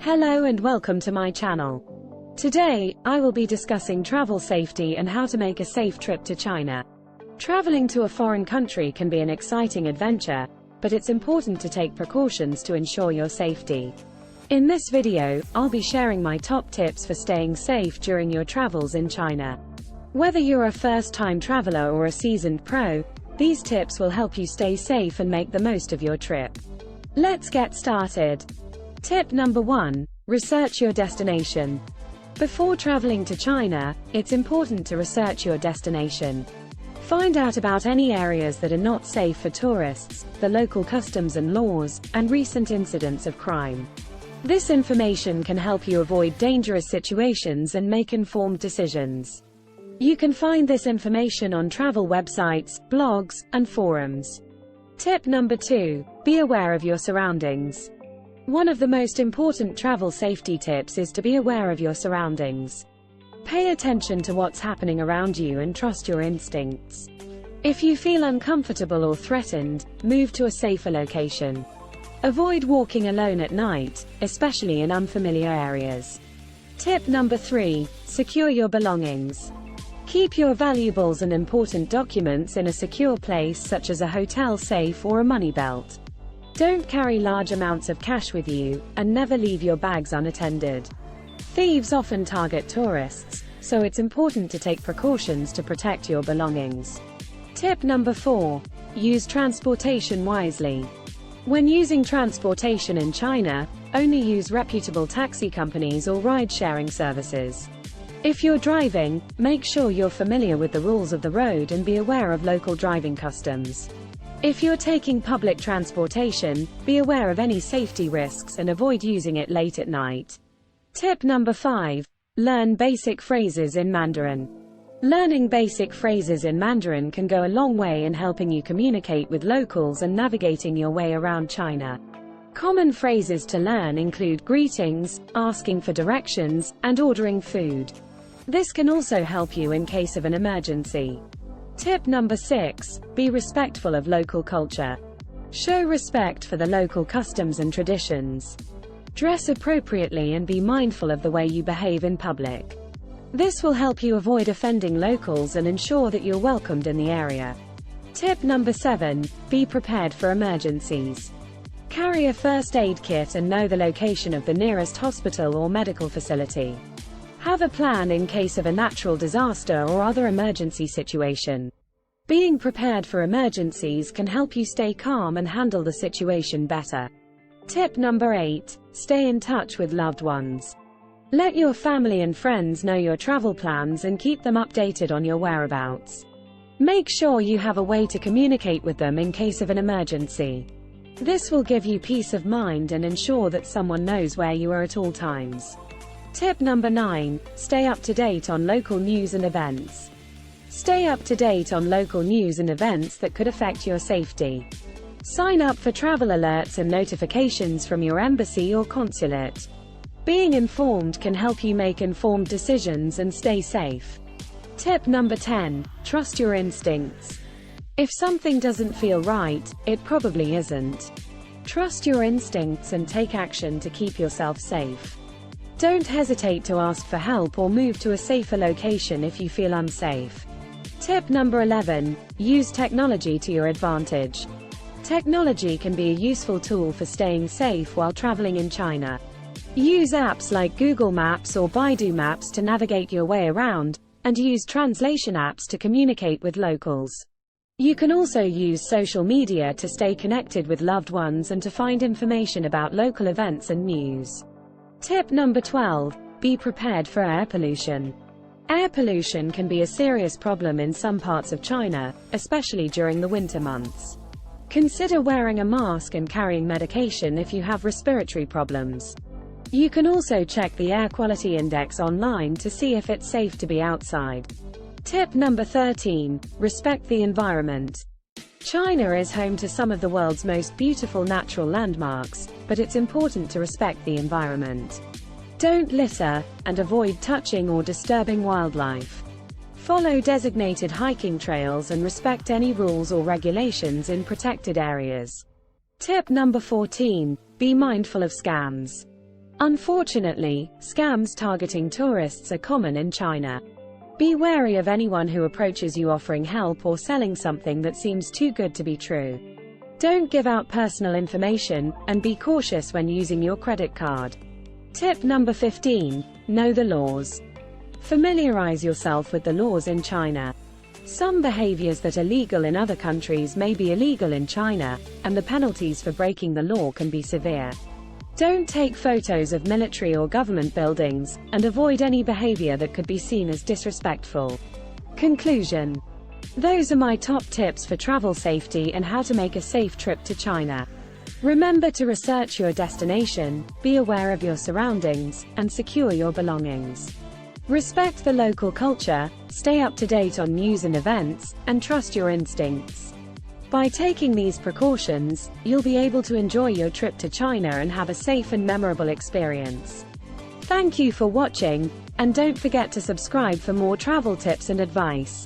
Hello and welcome to my channel. Today, I will be discussing travel safety and how to make a safe trip to China. Traveling to a foreign country can be an exciting adventure, but it's important to take precautions to ensure your safety. In this video, I'll be sharing my top tips for staying safe during your travels in China. Whether you're a first-time traveler or a seasoned pro, these tips will help you stay safe and make the most of your trip. Let's get started. Tip number 1. Research your destination. Before traveling to China, it's important to research your destination. Find out about any areas that are not safe for tourists, the local customs and laws, and recent incidents of crime. This information can help you avoid dangerous situations and make informed decisions. You can find this information on travel websites, blogs, and forums. Tip number 2. Be aware of your surroundings. One of the most important travel safety tips is to be aware of your surroundings. Pay attention to what's happening around you and trust your instincts. If you feel uncomfortable or threatened, move to a safer location. Avoid walking alone at night, especially in unfamiliar areas. Tip number 3. Secure your belongings. Keep your valuables and important documents in a secure place such as a hotel safe or a money belt. Don't carry large amounts of cash with you, and never leave your bags unattended. Thieves often target tourists, so it's important to take precautions to protect your belongings. Tip number 4. Use transportation wisely. When using transportation in China, only use reputable taxi companies or ride-sharing services. If you're driving, make sure you're familiar with the rules of the road and be aware of local driving customs. If you're taking public transportation, be aware of any safety risks and avoid using it late at night. Tip number 5. Learn basic phrases in Mandarin. Learning basic phrases in Mandarin can go a long way in helping you communicate with locals and navigating your way around China. Common phrases to learn include greetings, asking for directions, and ordering food. This can also help you in case of an emergency. Tip number 6. Be respectful of local culture. Show respect for the local customs and traditions. Dress appropriately and be mindful of the way you behave in public. This will help you avoid offending locals and ensure that you're welcomed in the area. Tip number 7. Be prepared for emergencies. Carry a first aid kit and know the location of the nearest hospital or medical facility. Have a plan in case of a natural disaster or other emergency situation. Being prepared for emergencies can help you stay calm and handle the situation better. Tip number 8. Stay in touch with loved ones. Let your family and friends know your travel plans and keep them updated on your whereabouts. Make sure you have a way to communicate with them in case of an emergency. This will give you peace of mind and ensure that someone knows where you are at all times. Tip number 9. Stay up to date on local news and events. Stay up to date on local news and events that could affect your safety. Sign up for travel alerts and notifications from your embassy or consulate. Being informed can help you make informed decisions and stay safe. Tip number 10. Trust your instincts. If something doesn't feel right, it probably isn't. Trust your instincts and take action to keep yourself safe. Don't hesitate to ask for help or move to a safer location if you feel unsafe. Tip number 11. Use technology to your advantage. Technology can be a useful tool for staying safe while traveling in China. Use apps like Google Maps or Baidu Maps to navigate your way around, and use translation apps to communicate with locals. You can also use social media to stay connected with loved ones and to find information about local events and news. Tip number 12. Be prepared for air pollution. Air pollution can be a serious problem in some parts of China, especially during the winter months. Consider wearing a mask and carrying medication if you have respiratory problems. You can also check the air quality index online to see if it's safe to be outside. Tip number 13. Respect the environment. China is home to some of the world's most beautiful natural landmarks, but it's important to respect the environment. Don't litter, and avoid touching or disturbing wildlife. Follow designated hiking trails and respect any rules or regulations in protected areas. Tip number 14. Be mindful of scams. Unfortunately, scams targeting tourists are common in China. Be wary of anyone who approaches you offering help or selling something that seems too good to be true. Don't give out personal information, and be cautious when using your credit card. Tip number 15. Know the laws. Familiarize yourself with the laws in China. Some behaviors that are legal in other countries may be illegal in China, and the penalties for breaking the law can be severe. Don't take photos of military or government buildings, and avoid any behavior that could be seen as disrespectful. Conclusion. Those are my top tips for travel safety and how to make a safe trip to China. Remember to research your destination, be aware of your surroundings, and secure your belongings. Respect the local culture, stay up to date on news and events, and trust your instincts. By taking these precautions, you'll be able to enjoy your trip to China and have a safe and memorable experience. Thank you for watching, and don't forget to subscribe for more travel tips and advice.